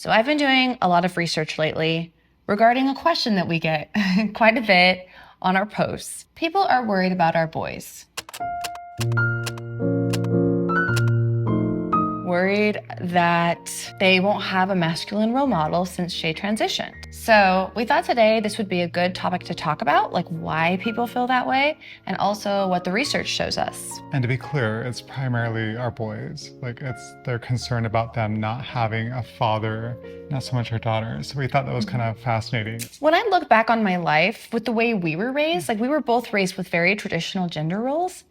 So I've been doing a lot of research lately regarding a question that we get quite a bit on our posts. People are worried about our boys. Worried that they won't have a masculine role model since Shaye transitioned. So we thought today this would be a good topic to talk about, like why people feel that way, and also what the research shows us. And to be clear, it's primarily our boys. They're concerned about them not having a father, not so much our daughters. So we thought that was kind of fascinating. When I look back on my life with the way we were raised, like we were both raised with very traditional gender roles.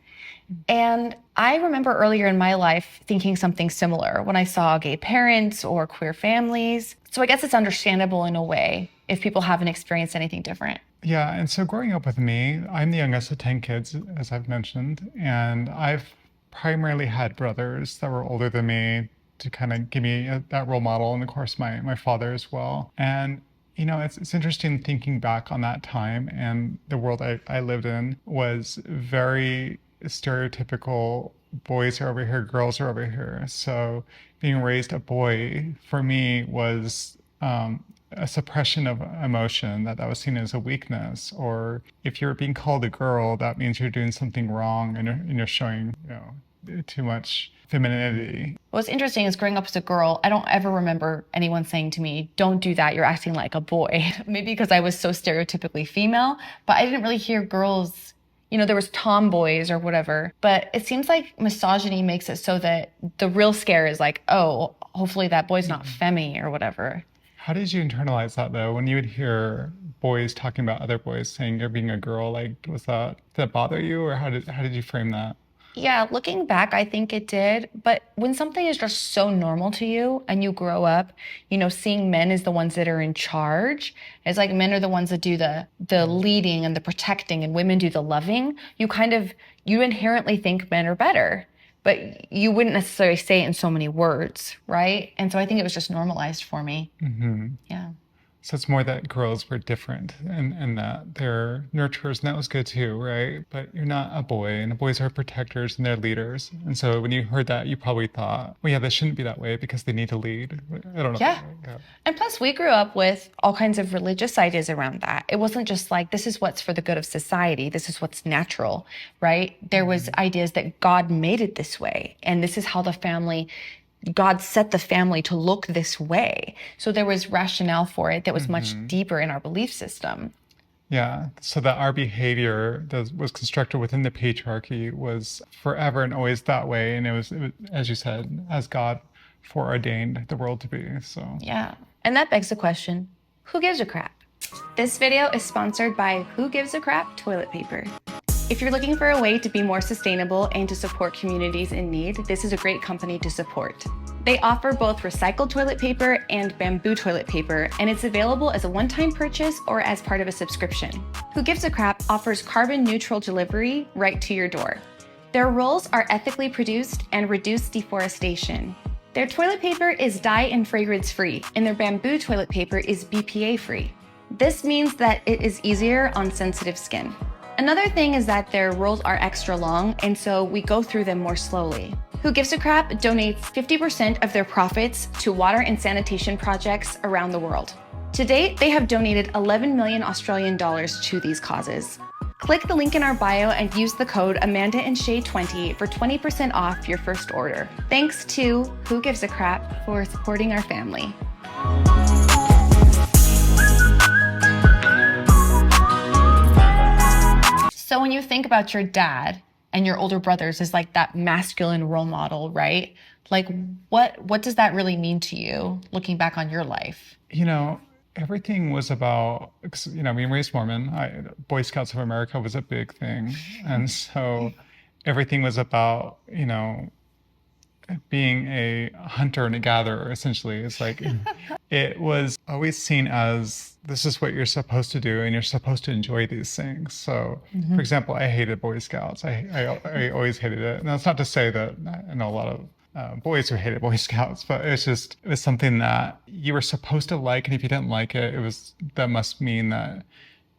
And I remember earlier in my life thinking something similar when I saw gay parents or queer families. So I guess it's understandable in a way if people haven't experienced anything different. Yeah, and so growing up with me, I'm the youngest of 10 kids, as I've mentioned, and I've primarily had brothers that were older than me to kind of give me that role model, and of course my father as well. And it's interesting thinking back on that time, and the world I lived in was very stereotypical. Boys are over here, girls are over here. So being raised a boy for me was a suppression of emotion, that was seen as a weakness. Or if you're being called a girl, that means you're doing something wrong and you're showing too much femininity. What's interesting is growing up as a girl, I don't ever remember anyone saying to me, don't do that, you're acting like a boy. Maybe because I was so stereotypically female, but I didn't really hear girls, there was tomboys or whatever. But it seems like misogyny makes it so that the real scare is like, oh, hopefully that boy's not femmy or whatever. How did you internalize that though? When you would hear boys talking about other boys saying you're being a girl, did that bother you, or how did you frame that? Yeah, looking back, I think it did. But when something is just so normal to you and you grow up, seeing men as the ones that are in charge, it's like men are the ones that do the leading and the protecting and women do the loving. You inherently think men are better, but you wouldn't necessarily say it in so many words, right? And so I think it was just normalized for me. Mm-hmm. Yeah. So it's more that girls were different and that they're nurturers, and that was good too, right? But you're not a boy, and the boys are protectors and they're leaders. And so when you heard that, you probably thought, well, yeah, they shouldn't be that way because they need to lead. I don't know. Yeah. And plus, we grew up with all kinds of religious ideas around that. It wasn't just like, this is what's for the good of society. This is what's natural, right? There was ideas that God made it this way. And this is how God set the family to look this way. So there was rationale for it that was much deeper in our belief system. Yeah, so that our behavior that was constructed within the patriarchy was forever and always that way. And it was, as you said, as God foreordained the world to be. So yeah, and that begs the question, who gives a crap? This video is sponsored by Who Gives a Crap toilet paper. If you're looking for a way to be more sustainable and to support communities in need, this is a great company to support. They offer both recycled toilet paper and bamboo toilet paper, and it's available as a one-time purchase or as part of a subscription. Who Gives a Crap offers carbon neutral delivery right to your door. Their rolls are ethically produced and reduce deforestation. Their toilet paper is dye and fragrance free, and their bamboo toilet paper is BPA free. This means that it is easier on sensitive skin. Another thing is that their rolls are extra long, and so we go through them more slowly. Who Gives a Crap donates 50% of their profits to water and sanitation projects around the world. To date, they have donated 11 million Australian dollars to these causes. Click the link in our bio and use the code AmandaandShay20 for 20% off your first order. Thanks to Who Gives a Crap for supporting our family. So when you think about your dad and your older brothers as like that masculine role model, right? Like what does that really mean to you looking back on your life? Everything was about, being raised Mormon, Boy Scouts of America was a big thing. And so everything was about, being a hunter and a gatherer, essentially. It's like, it was always seen as, this is what you're supposed to do, and you're supposed to enjoy these things. So, for example, I hated Boy Scouts. I always hated it. And that's not to say that I know a lot of boys who hated Boy Scouts, but it was something that you were supposed to like, and if you didn't like it, that must mean that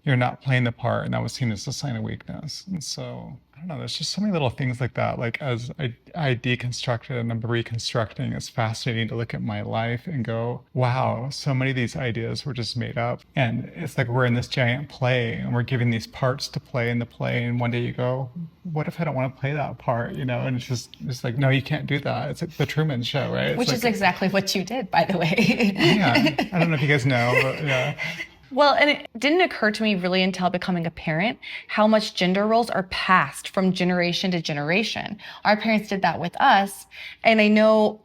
you're not playing the part, and that was seen as a sign of weakness. And so I don't know, there's just so many little things like that. Like as I deconstructed and I'm reconstructing, it's fascinating to look at my life and go, wow, so many of these ideas were just made up. And it's like we're in this giant play and we're given these parts to play in the play. And one day you go, what if I don't want to play that part? You know, and it's like, no, you can't do that. It's like the Truman Show, right? It's Which like, is exactly what you did, by the way. yeah, I don't know if you guys know, but yeah. Well, and it didn't occur to me really until becoming a parent how much gender roles are passed from generation to generation. Our parents did that with us. And I know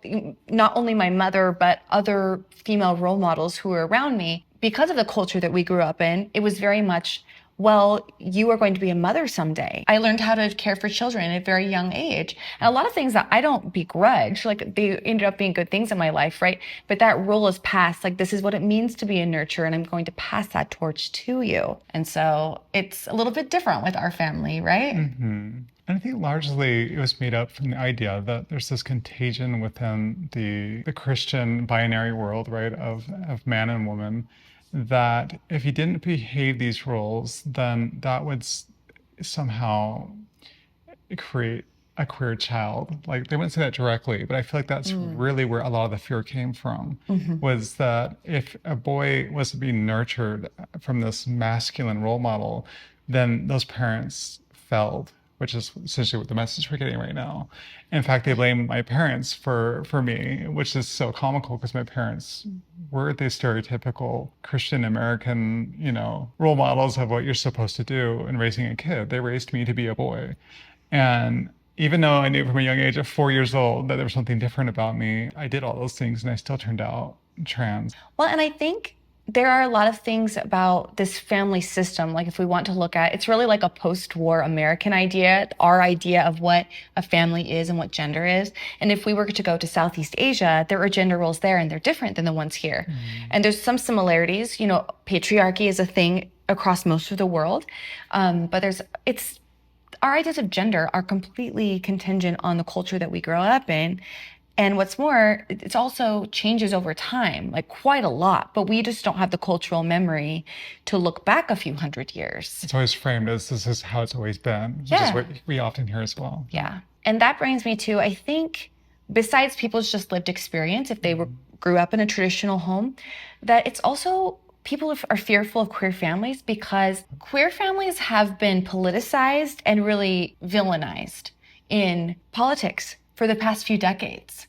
not only my mother, but other female role models who were around me, because of the culture that we grew up in, it was very much, well, you are going to be a mother someday. I learned how to care for children at a very young age. And a lot of things that I don't begrudge, like they ended up being good things in my life, right? But that role is passed, like this is what it means to be a nurturer, and I'm going to pass that torch to you. And so it's a little bit different with our family, right? Mm-hmm. And I think largely it was made up from the idea that there's this contagion within the Christian binary world, right, of man and woman, that if you didn't behave these roles, then that would somehow create a queer child. Like they wouldn't say that directly, but I feel like that's really where a lot of the fear came from, was that if a boy was being nurtured from this masculine role model, then those parents failed, which is essentially what the message we're getting right now. In fact, they blame my parents for me, which is so comical because my parents were the stereotypical Christian American, you know, role models of what you're supposed to do in raising a kid. They raised me to be a boy. And even though I knew from a young age at 4 years old that there was something different about me, I did all those things and I still turned out trans. Well, and I think there are a lot of things about this family system, like if we want to look at, it's really like a post-war American idea, our idea of what a family is and what gender is. And if we were to go to Southeast Asia, there are gender roles there and they're different than the ones here. And there's some similarities, you know, patriarchy is a thing across most of the world. But our ideas of gender are completely contingent on the culture that we grow up in. And what's more, it also changes over time, like quite a lot, but we just don't have the cultural memory to look back a few hundred years. It's always framed as this is how it's always been, which Yeah. is what we often hear as well. Yeah. And that brings me to, I think, besides people's just lived experience, if they grew up in a traditional home, that it's also people are fearful of queer families because queer families have been politicized and really villainized in politics for the past few decades.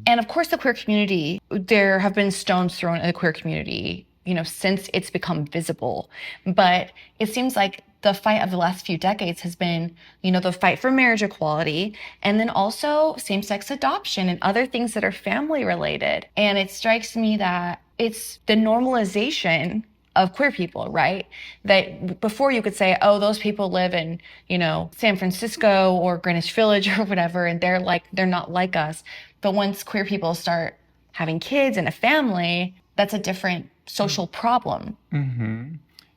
And of course, the queer community, there have been stones thrown at the queer community, you know, since it's become visible. But it seems like the fight of the last few decades has been, you know, the fight for marriage equality, and then also same-sex adoption and other things that are family related. And it strikes me that it's the normalization of queer people, right? That before you could say, oh, those people live in, you know, San Francisco or Greenwich Village or whatever, and they're not like us. But once queer people start having kids and a family, that's a different social problem.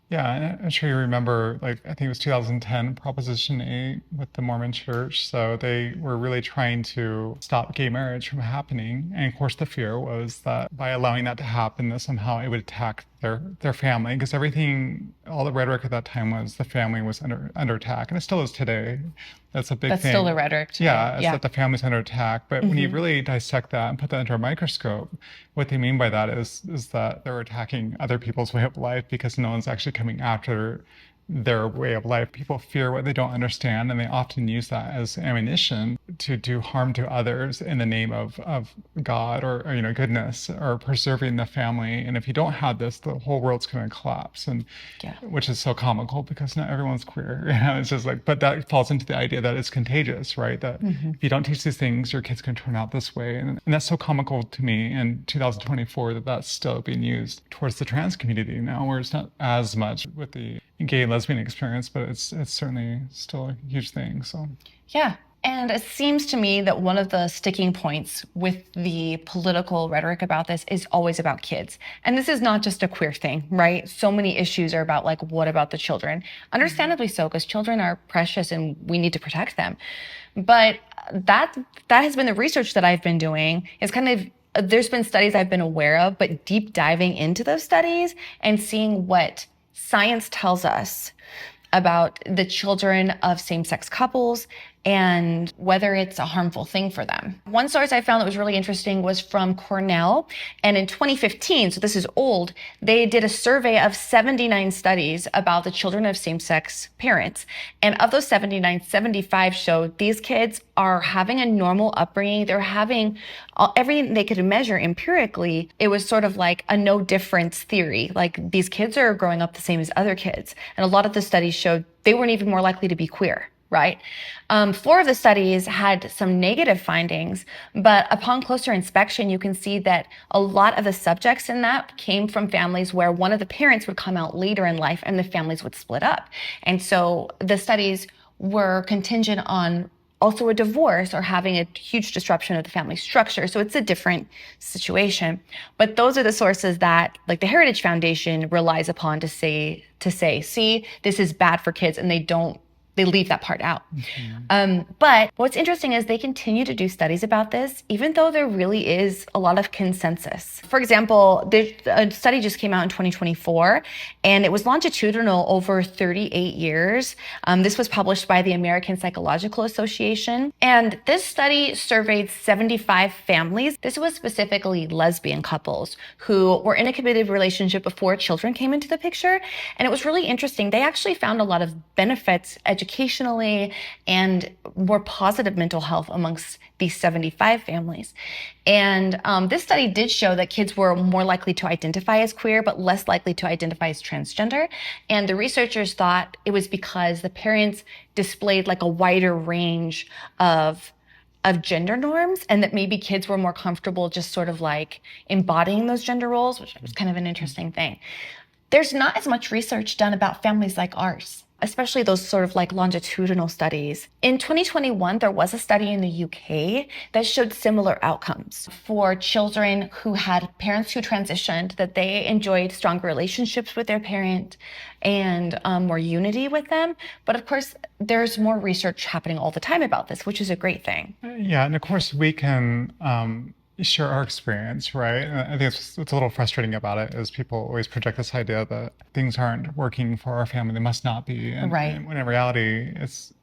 Yeah, and I'm sure you remember, like, I think it was 2010, Proposition 8 with the Mormon Church. So they were really trying to stop gay marriage from happening. And of course, the fear was that by allowing that to happen, that somehow it would attack their family. Because everything, all the rhetoric at that time was the family was under attack. And it still is today. That's a big thing. That's still the rhetoric today. Yeah, it's that the family's under attack. But when you really dissect that and put that under a microscope, what they mean by that is that they're attacking other people's way of life because no one's actually coming after their way of life. People fear what they don't understand, and they often use that as ammunition to do harm to others in the name of God or you know, goodness or preserving the family. And if you don't have this, the whole world's going to collapse. And which is so comical because not everyone's queer. You know, it's just like, but that falls into the idea that it's contagious, right? That if you don't teach these things, your kids can turn out this way. And that's so comical to me in 2024 that that's still being used towards the trans community now, where it's not as much with the gay and lesbian experience, but it's certainly still a huge thing. So yeah. And it seems to me that one of the sticking points with the political rhetoric about this is always about kids. And this is not just a queer thing, right? So many issues are about, like, what about the children? Understandably so, because children are precious and we need to protect them. But that has been the research that I've been doing, is kind of, there's been studies I've been aware of, but deep diving into those studies and seeing what science tells us about the children of same-sex couples and whether it's a harmful thing for them. One source I found that was really interesting was from Cornell. And in 2015, so this is old, they did a survey of 79 studies about the children of same-sex parents. And of those 79, 75 showed these kids are having a normal upbringing. They're having everything they could measure empirically. It was sort of like a no difference theory. Like these kids are growing up the same as other kids. And a lot of the studies showed they weren't even more likely to be queer. Right? 4 of the studies had some negative findings, but upon closer inspection, you can see that a lot of the subjects in that came from families where one of the parents would come out later in life and the families would split up. And so the studies were contingent on also a divorce or having a huge disruption of the family structure. So it's a different situation. But those are the sources that like the Heritage Foundation relies upon to say, see, this is bad for kids, and they leave that part out. But what's interesting is they continue to do studies about this, even though there really is a lot of consensus. For example, a study just came out in 2024, and it was longitudinal over 38 years. This was published by the American Psychological Association. And this study surveyed 75 families. This was specifically lesbian couples who were in a committed relationship before children came into the picture. And it was really interesting. They actually found a lot of benefits educationally and more positive mental health amongst these 75 families. And this study did show that kids were more likely to identify as queer, but less likely to identify as transgender. And the researchers thought it was because the parents displayed like a wider range of gender norms, and that maybe kids were more comfortable just sort of like embodying those gender roles, which was kind of an interesting thing. There's not as much research done about families like ours, especially those sort of like longitudinal studies. In 2021, there was a study in the UK that showed similar outcomes for children who had parents who transitioned, that they enjoyed stronger relationships with their parent and more unity with them. But of course, there's more research happening all the time about this, which is a great thing. Yeah, and of course we can share our experience, right? And I think what's a little frustrating about it is people always project this idea that things aren't working for our family; they must not be. And, Right. and when in reality, it's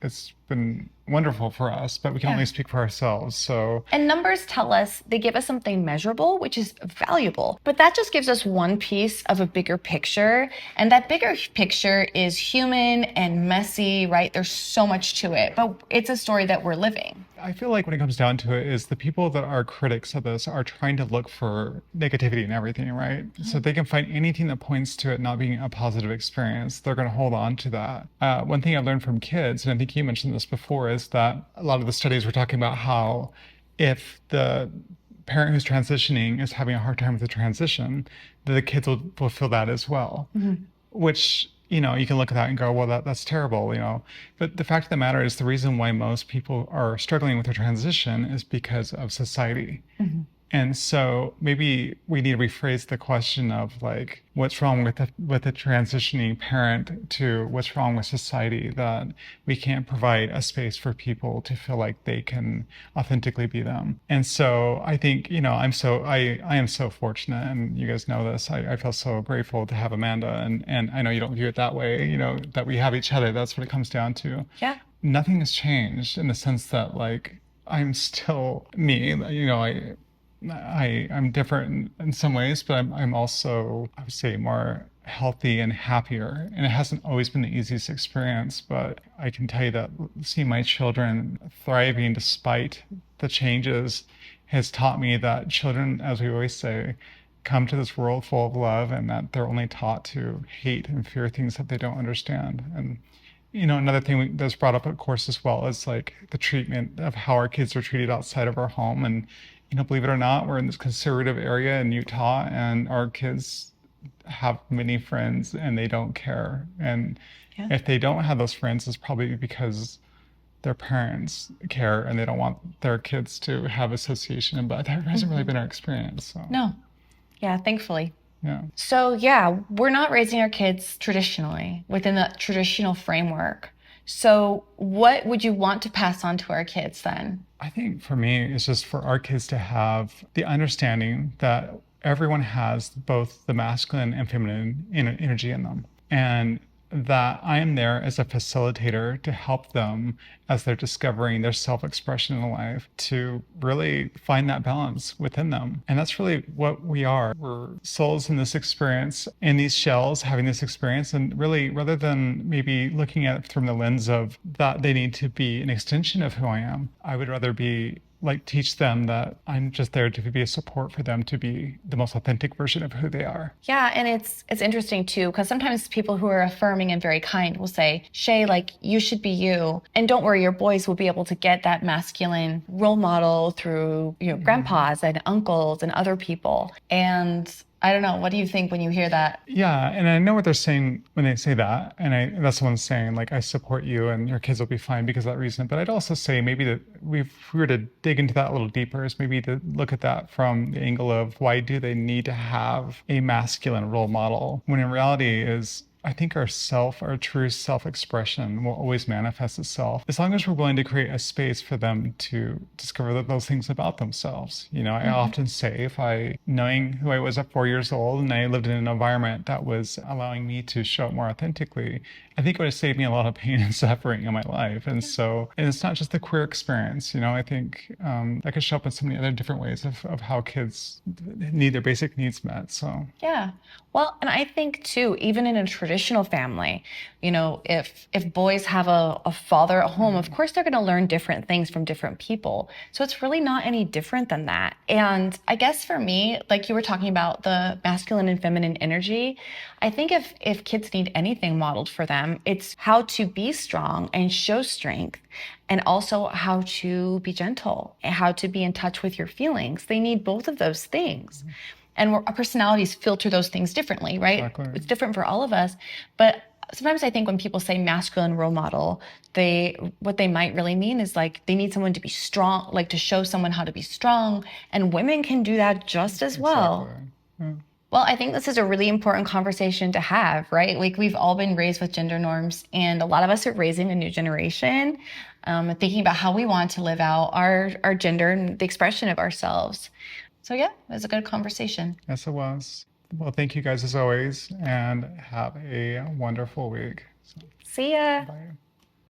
been wonderful for us, but we can only speak for ourselves. So And numbers tell us, they give us something measurable, which is valuable. But that just gives us one piece of a bigger picture. And that bigger picture is human and messy, right? There's so much to it, but it's a story that we're living. I feel like when it comes down to it is the people that are critics of this are trying to look for negativity in everything, right? So they can find anything that points to it not being a positive experience. They're going to hold on to that. One thing I learned from kids, and I think you mentioned this before, is that a lot of the studies were talking about how if the parent who's transitioning is having a hard time with the transition, the kids will feel that as well, which, you know, you can look at that and go, well, that's terrible, you know. But the fact of the matter is the reason why most people are struggling with their transition is because of society. And so maybe we need to rephrase the question of like, what's wrong with the transitioning parent to what's wrong with society, that we can't provide a space for people to feel like they can authentically be them. And so I think, you know, I am so fortunate, and you guys know this. I feel so grateful to have Amanda, and I know you don't view it that way, you know, that we have each other. That's what it comes down to. Yeah. Nothing has changed in the sense that like I'm still me, you know, I'm different in some ways, but I'm also, I would say, more healthy and happier. And it hasn't always been the easiest experience, but I can tell you that seeing my children thriving despite the changes has taught me that children, as we always say, come to this world full of love, and that they're only taught to hate and fear things that they don't understand. And you know, another thing that's brought up, of course, as well is like the treatment of how our kids are treated outside of our home. And you know, believe it or not, we're in this conservative area in Utah, and our kids have many friends and they don't care. And if they don't have those friends, it's probably because their parents care and they don't want their kids to have association. But that hasn't really been our experience. So. No. Yeah, thankfully. Yeah. So yeah, we're not raising our kids traditionally within the traditional framework. So what would you want to pass on to our kids then? I think for me, it's just for our kids to have the understanding that everyone has both the masculine and feminine energy in them. and that I am there as a facilitator to help them as they're discovering their self expression in life to really find that balance within them. And that's really what we are. We're souls in this experience, in these shells, having this experience. And really, rather than maybe looking at it from the lens of that they need to be an extension of who I am, I would rather be like teach them that I'm just there to be a support for them to be the most authentic version of who they are. Yeah, and it's interesting too, because sometimes people who are affirming and very kind will say, Shay, like, you should be you. And don't worry, your boys will be able to get that masculine role model through, grandpas and uncles and other people. And I don't know, what do you think when you hear that? Yeah, and I know what they're saying when they say that, and that's what I'm saying. Like, I support you, and your kids will be fine because of that reason. But I'd also say maybe that if we were to dig into that a little deeper, is maybe to look at that from the angle of why do they need to have a masculine role model, when in reality is I think our true self-expression will always manifest itself as long as we're willing to create a space for them to discover those things about themselves. I often say knowing who I was at 4 years old and I lived in an environment that was allowing me to show up more authentically, I think it would have saved me a lot of pain and suffering in my life. And it's not just the queer experience. I think that could show up in so many other different ways of how kids need their basic needs met. So yeah. Well, and I think too, even in a traditional family, if boys have a father at home, of course they're going to learn different things from different people. So it's really not any different than that. And I guess for me, like you were talking about the masculine and feminine energy, I think if kids need anything modeled for them, it's how to be strong and show strength, and also how to be gentle and how to be in touch with your feelings. They need both of those things. And our personalities filter those things differently, right? Exactly. It's different for all of us. But sometimes I think when people say masculine role model, what they might really mean is like they need someone to be strong, like to show someone how to be strong. And women can do that just as well. Exactly. Yeah. Well, I think this is a really important conversation to have, right? Like we've all been raised with gender norms, and a lot of us are raising a new generation, thinking about how we want to live out our gender and the expression of ourselves. So yeah, it was a good conversation. Yes, it was. Well, thank you guys as always, and have a wonderful week. See ya. Bye.